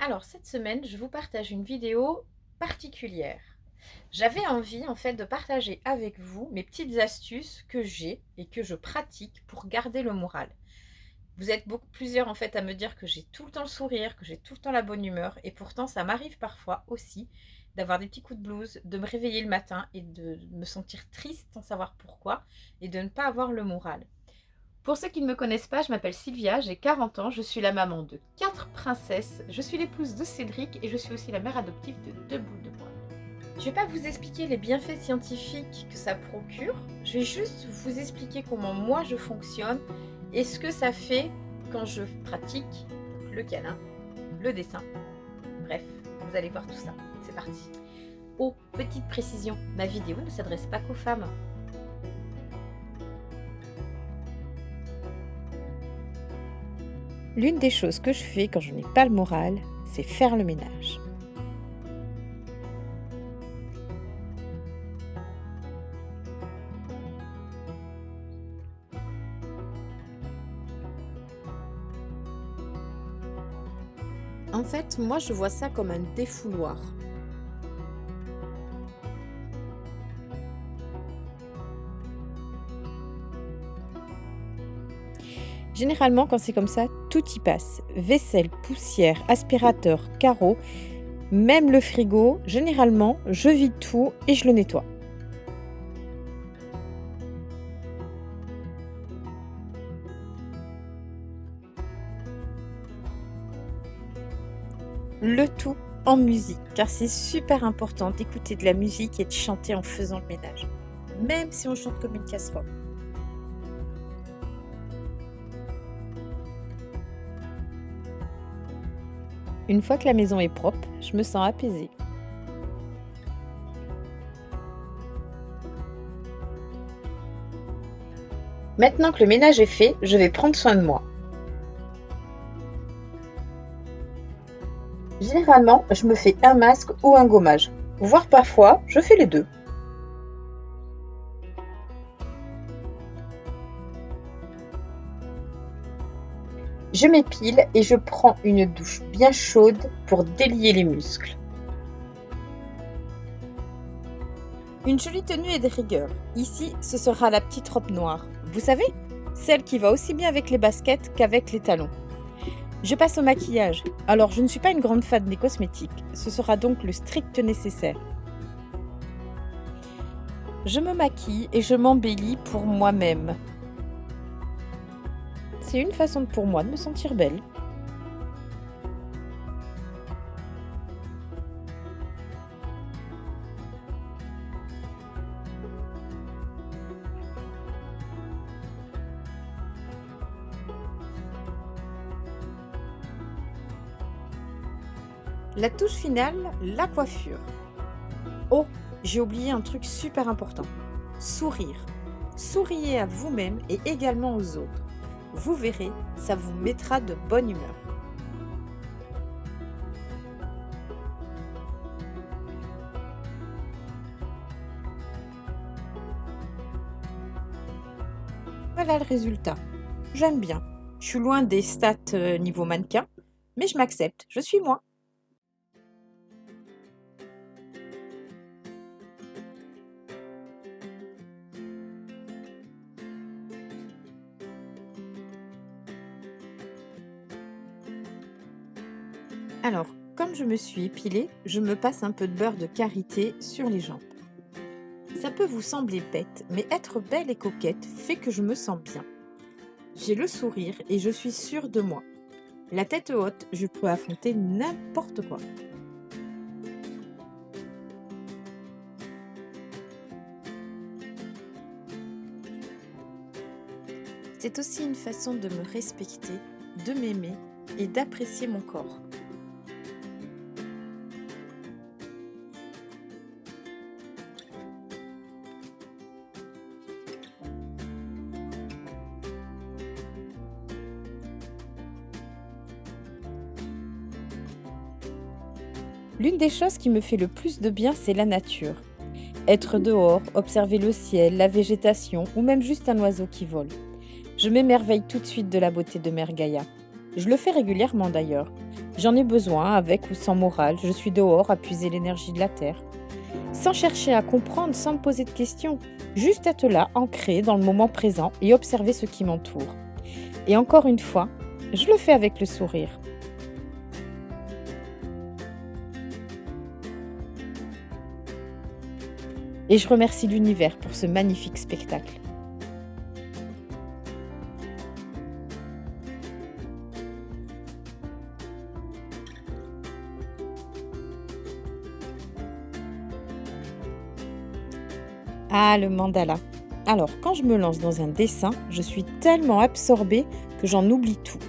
Alors cette semaine, je vous partage une vidéo particulière. J'avais envie en fait de partager avec vous mes petites astuces que j'ai et que je pratique pour garder le moral. Vous êtes beaucoup plusieurs en fait à me dire que j'ai tout le temps le sourire, que j'ai tout le temps la bonne humeur et pourtant ça m'arrive parfois aussi d'avoir des petits coups de blues, de me réveiller le matin et de me sentir triste sans savoir pourquoi et de ne pas avoir le moral. Pour ceux qui ne me connaissent pas, je m'appelle Sylvia, j'ai 40 ans, je suis la maman de 4 princesses, je suis l'épouse de Cédric et je suis aussi la mère adoptive de 2 boules de poil. Je ne vais pas vous expliquer les bienfaits scientifiques que ça procure, je vais juste vous expliquer comment moi je fonctionne et ce que ça fait quand je pratique le câlin, le dessin. Bref, vous allez voir tout ça. C'est parti. Oh, petite précision, ma vidéo ne s'adresse pas qu'aux femmes. L'une des choses que je fais quand je n'ai pas le moral, c'est faire le ménage. En fait, moi, je vois ça comme un défouloir. Généralement, quand c'est comme ça, tout y passe. Vaisselle, poussière, aspirateur, carreaux, même le frigo. Généralement, je vide tout et je le nettoie. Le tout en musique, car c'est super important d'écouter de la musique et de chanter en faisant le ménage, même si on chante comme une casserole. Une fois que la maison est propre, je me sens apaisée. Maintenant que le ménage est fait, je vais prendre soin de moi. Généralement, je me fais un masque ou un gommage, voire parfois, je fais les deux. Je m'épile et je prends une douche bien chaude pour délier les muscles. Une jolie tenue et des rigueurs. Ici, ce sera la petite robe noire. Vous savez, celle qui va aussi bien avec les baskets qu'avec les talons. Je passe au maquillage. Alors, je ne suis pas une grande fan des cosmétiques. Ce sera donc le strict nécessaire. Je me maquille et je m'embellis pour moi-même. C'est une façon pour moi de me sentir belle. La touche finale, la coiffure. Oh, j'ai oublié un truc super important. Sourire. Souriez à vous-même et également aux autres. Vous verrez, ça vous mettra de bonne humeur. Voilà le résultat. J'aime bien. Je suis loin des stats niveau mannequin, mais je m'accepte. Je suis moi. Alors, comme je me suis épilée, je me passe un peu de beurre de karité sur les jambes. Ça peut vous sembler bête, mais être belle et coquette fait que je me sens bien. J'ai le sourire et je suis sûre de moi. La tête haute, je peux affronter n'importe quoi. C'est aussi une façon de me respecter, de m'aimer et d'apprécier mon corps. L'une des choses qui me fait le plus de bien, c'est la nature. Être dehors, observer le ciel, la végétation ou même juste un oiseau qui vole. Je m'émerveille tout de suite de la beauté de Mère Gaïa. Je le fais régulièrement d'ailleurs. J'en ai besoin, avec ou sans morale, je suis dehors à puiser l'énergie de la terre. Sans chercher à comprendre, sans me poser de questions, juste être là, ancré dans le moment présent et observer ce qui m'entoure. Et encore une fois, je le fais avec le sourire. Et je remercie l'univers pour ce magnifique spectacle. Ah, le mandala. Alors, quand je me lance dans un dessin, je suis tellement absorbée que j'en oublie tout.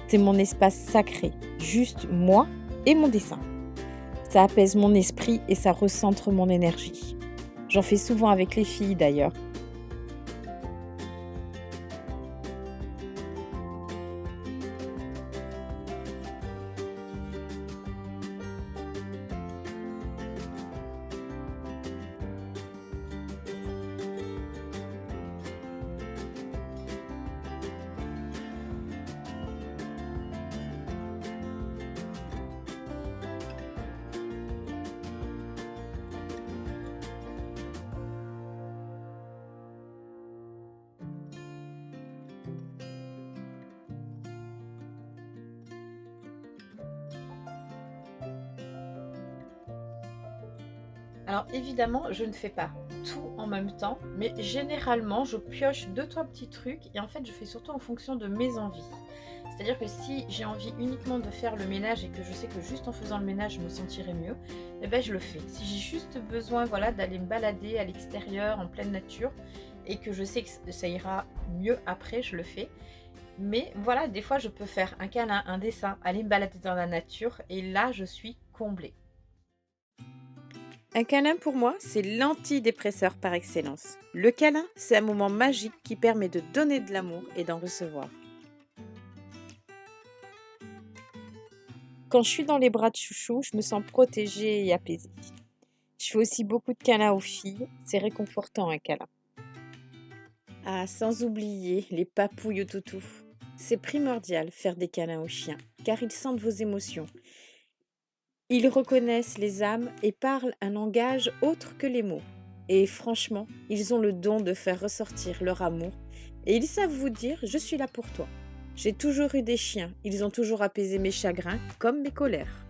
C'est mon espace sacré, juste moi et mon dessin. Ça apaise mon esprit et ça recentre mon énergie. J'en fais souvent avec les filles d'ailleurs. Alors évidemment, je ne fais pas tout en même temps, mais généralement, je pioche 2-3 petits trucs et en fait, je fais surtout en fonction de mes envies. C'est-à-dire que si j'ai envie uniquement de faire le ménage et que je sais que juste en faisant le ménage, je me sentirai mieux, eh ben, je le fais. Si j'ai juste besoin, voilà, d'aller me balader à l'extérieur, en pleine nature, et que je sais que ça ira mieux après, je le fais. Mais voilà, des fois, je peux faire un câlin, un dessin, aller me balader dans la nature, et là, je suis comblée. Un câlin pour moi, c'est l'antidépresseur par excellence. Le câlin, c'est un moment magique qui permet de donner de l'amour et d'en recevoir. Quand je suis dans les bras de chouchou, je me sens protégée et apaisée. Je fais aussi beaucoup de câlins aux filles, c'est réconfortant un câlin. Ah, sans oublier les papouilles au toutou. C'est primordial faire des câlins aux chiens, car ils sentent vos émotions. Ils reconnaissent les âmes et parlent un langage autre que les mots. Et franchement, ils ont le don de faire ressortir leur amour et ils savent vous dire « je suis là pour toi ». J'ai toujours eu des chiens, ils ont toujours apaisé mes chagrins comme mes colères.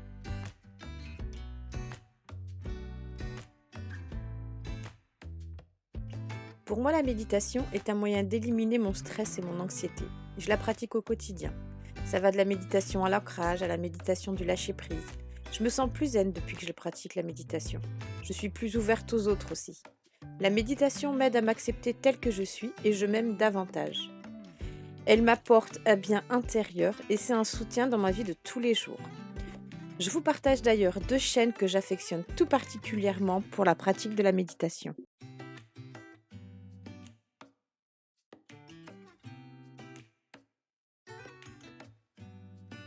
Pour moi, la méditation est un moyen d'éliminer mon stress et mon anxiété. Je la pratique au quotidien. Ça va de la méditation à l'ancrage, à la méditation du lâcher-prise. Je me sens plus zen depuis que je pratique la méditation. Je suis plus ouverte aux autres aussi. La méditation m'aide à m'accepter telle que je suis et je m'aime davantage. Elle m'apporte un bien intérieur et c'est un soutien dans ma vie de tous les jours. Je vous partage d'ailleurs 2 chaînes que j'affectionne tout particulièrement pour la pratique de la méditation.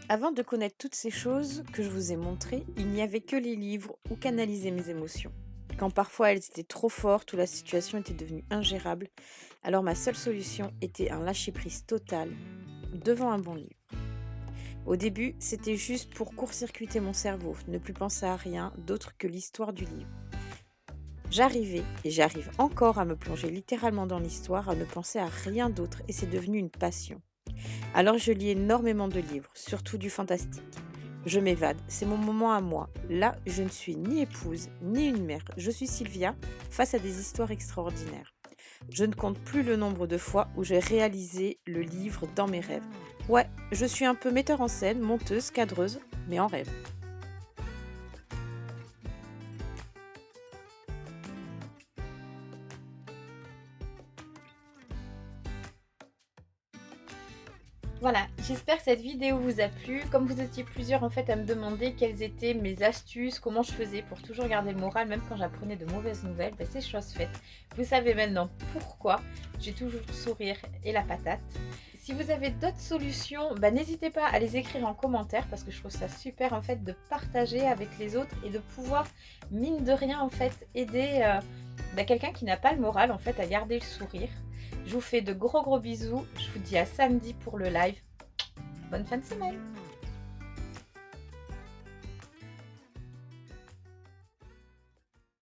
Avant de connaître toutes ces choses que je vous ai montrées, il n'y avait que les livres où canaliser mes émotions. Quand parfois elles étaient trop fortes ou la situation était devenue ingérable, alors ma seule solution était un lâcher-prise total devant un bon livre. Au début, c'était juste pour court-circuiter mon cerveau, ne plus penser à rien d'autre que l'histoire du livre. J'arrivais, et j'arrive encore à me plonger littéralement dans l'histoire, à ne penser à rien d'autre, et c'est devenu une passion. Alors je lis énormément de livres, surtout du fantastique. Je m'évade, c'est mon moment à moi. Là, je ne suis ni épouse, ni une mère. Je suis Sylvia, face à des histoires extraordinaires. Je ne compte plus le nombre de fois où j'ai réalisé le livre dans mes rêves. Ouais, je suis un peu metteur en scène, monteuse, cadreuse, mais en rêve. Voilà, j'espère que cette vidéo vous a plu. Comme vous étiez plusieurs en fait à me demander quelles étaient mes astuces, comment je faisais pour toujours garder le moral, même quand j'apprenais de mauvaises nouvelles, ben c'est chose faite. Vous savez maintenant pourquoi j'ai toujours le sourire et la patate. Si vous avez d'autres solutions, ben n'hésitez pas à les écrire en commentaire parce que je trouve ça super en fait de partager avec les autres et de pouvoir, mine de rien en fait, aider quelqu'un qui n'a pas le moral en fait à garder le sourire. Je vous fais de gros bisous. Je vous dis à samedi pour le live. Bonne fin de semaine.